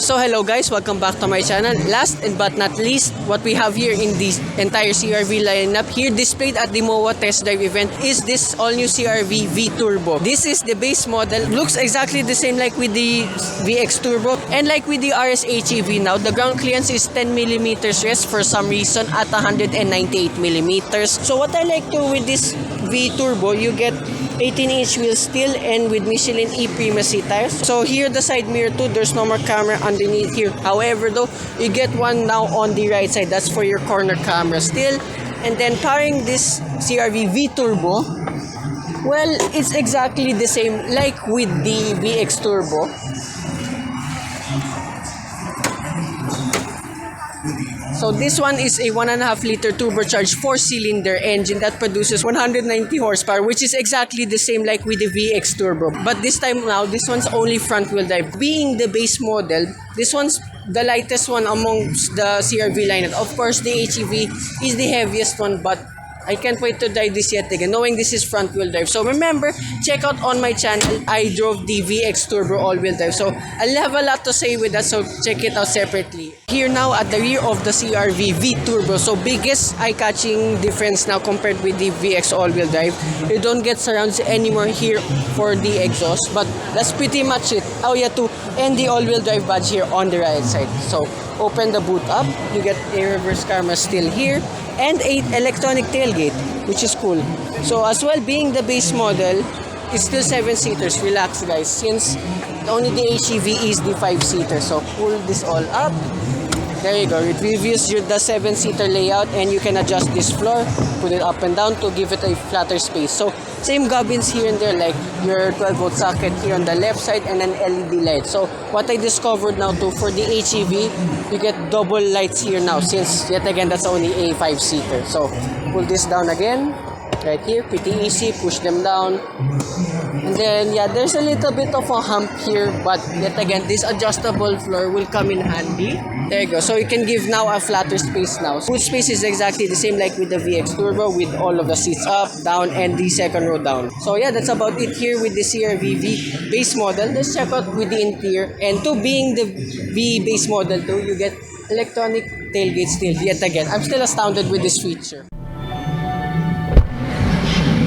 So hello guys, welcome back to my channel. Last but not least, what we have here in this entire CRV lineup here displayed at the MOA test drive event is this all new CRV V Turbo. This is the base model, looks exactly the same like with the VX Turbo and like with the RS HEV. Now the ground clearance is 10mm rest for some reason at 198mm. So what I like to with this V Turbo, you get 18-inch wheel steel and with Michelin E Prima seat tires. So here the side mirror too, there's no more camera underneath here. However though, you get one now on the right side. That's for your corner camera still. And then powering this CRV V Turbo, well, it's exactly the same like with the VX Turbo. So this one is a 1.5 liter turbocharged 4-cylinder engine that produces 190 horsepower, which is exactly the same like with the VX Turbo. But this time now, this one's only front wheel drive. Being the base model, this one's the lightest one amongst the CRV lineup. Of course, the HEV is the heaviest one, but I can't wait to drive this yet again, knowing this is front wheel drive. So remember, check out on my channel, I drove the VX Turbo all wheel drive. So I'll have a lot to say with that, so check it out separately. Here now at the rear of the CRV V Turbo. So biggest eye-catching difference now compared with the VX all wheel drive. You don't get surrounds anymore here for the exhaust, but that's pretty much it. Oh yeah, too, and the all wheel drive badge here on the right side. So open the boot up, you get a reverse camera still here, and a electronic tailgate, which is cool. So as well, being the base model, it's still 7-seaters. Relax guys, since only the HEV is the 5-seater. So pull this all up. There you go. It reviews the 7-seater layout, and you can adjust this floor, put it up and down to give it a flatter space. So same gubbins here and there, like your 12-volt socket here on the left side and an LED light. So what I discovered now too, for the HEV, you get double lights here now, since yet again that's only a 5-seater. So pull this down again, right here, pretty easy, push them down. And then yeah, there's a little bit of a hump here, but yet again this adjustable floor will come in handy. There you go. So you can give now a flatter space now. Boot space is exactly the same like with the VX Turbo, with all of the seats up, down, and the second row down. So yeah, that's about it here with the CRV V base model. Let's check out with the interior. And to being the V base model too, you get electronic tailgate still. Yet again, I'm still astounded with this feature.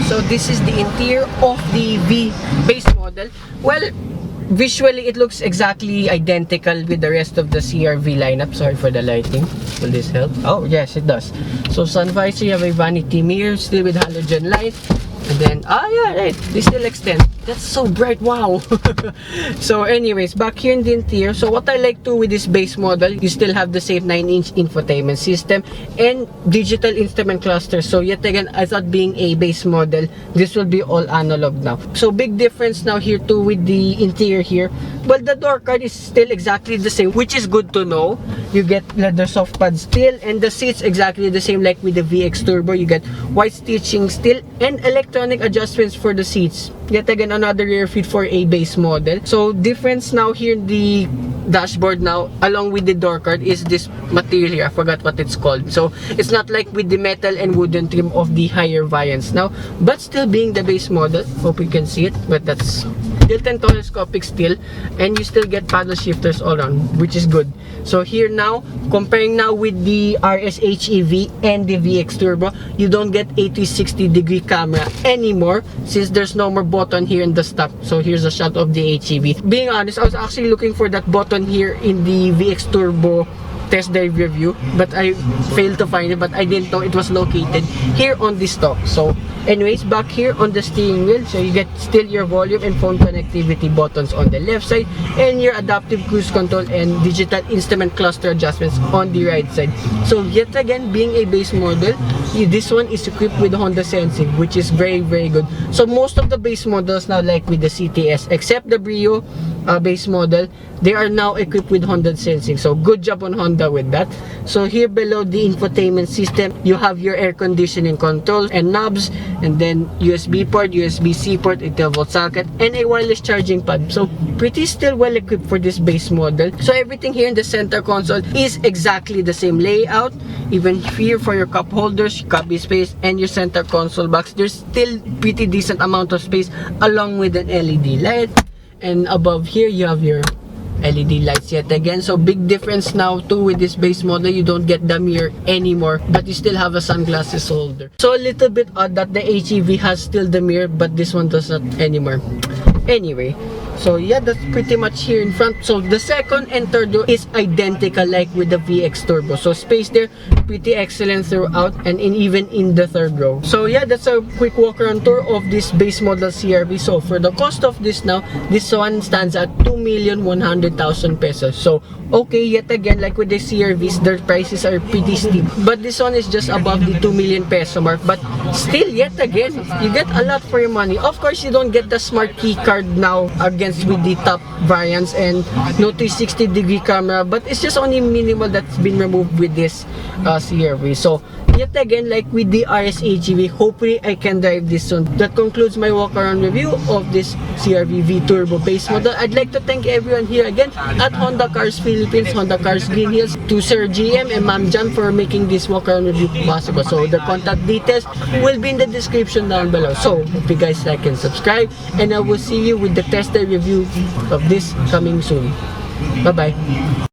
So this is the interior of the V base model. Well, visually it looks exactly identical with the rest of the CRV lineup. Sorry for the lighting. Will this help? Oh yes, it does. So sun visor, you have a vanity mirror still with halogen light. And then, yeah, right, they still extend. That's so bright, wow. So anyways, back here in the interior, so what I like too with this base model, you still have the same 9-inch infotainment system and digital instrument cluster. So yet again, I thought being a base model, this will be all analog now. So big difference now here too with the interior here. Well, the door card is still exactly the same, which is good to know. You get leather soft pads still, and the seats exactly the same like with the VX Turbo. You get white stitching still and electronic adjustments for the seats. Yet again, another rear fit for a base model. So difference now here in the dashboard now, along with the door card, is this material here. I forgot what it's called. So it's not like with the metal and wooden trim of the higher variants now, but still being the base model. Hope you can see it, but that's tilt and telescopic still, and you still get paddle shifters all around, which is good. So here now, comparing now with the RS HEV and the VX Turbo, you don't get a 360-degree camera anymore, since there's no more button here in the stock. So here's a shot of the HEV. Being honest, I was actually looking for that button here in the VX Turbo test drive review, but I failed to find it, but I didn't know it was located here on the stock. So anyways, back here on the steering wheel, so you get still your volume and phone connectivity buttons on the left side, and your adaptive cruise control and digital instrument cluster adjustments on the right side. So yet again, being a base model, this one is equipped with Honda Sensing, which is very good. So most of the base models now, like with the CTS, except the Brio base model, they are now equipped with Honda Sensing. So good job on Honda with that. So here below the infotainment system, you have your air conditioning controls and knobs, and then USB port, USB-C port, a 12-volt socket, and a wireless charging pad. So pretty still well equipped for this base model. So everything here in the center console is exactly the same layout. Even here for your cup holders, copy space, and your center console box, there's still pretty decent amount of space, along with an LED light. And above here you have your LED lights yet again. So big difference now too with this base model. You don't get the mirror anymore, but you still have a sunglasses holder. So a little bit odd that the HEV has still the mirror, but this one does not anymore. Anyway, so yeah, that's pretty much here in front. So the second and third row is identical like with the VX Turbo. So space there, pretty excellent throughout, and even in the third row. So yeah, that's a quick walk around tour of this base model CRV. So for the cost of this now, this one stands at 2,100,000 pesos. So okay, yet again, like with the CRVs, their prices are pretty steep. But this one is just above the 2 million peso mark. But still, yet again, you get a lot for your money. Of course, you don't get the smart key card now against with the top variants and no 360-degree camera, but it's just only minimal that's been removed with this CRV. So yet again, like with the RS HEV, hopefully I can drive this soon. That concludes my walk around review of this CRV V Turbo base model. I'd like to thank everyone here again at Honda Cars Philippines, Honda Cars Green Hills, to Sir GM and Ma'am Jan for making this walk around review possible. So the contact details will be in the description down below. So hope you guys like and subscribe, and I will see you with the tester review of this coming soon. Bye bye.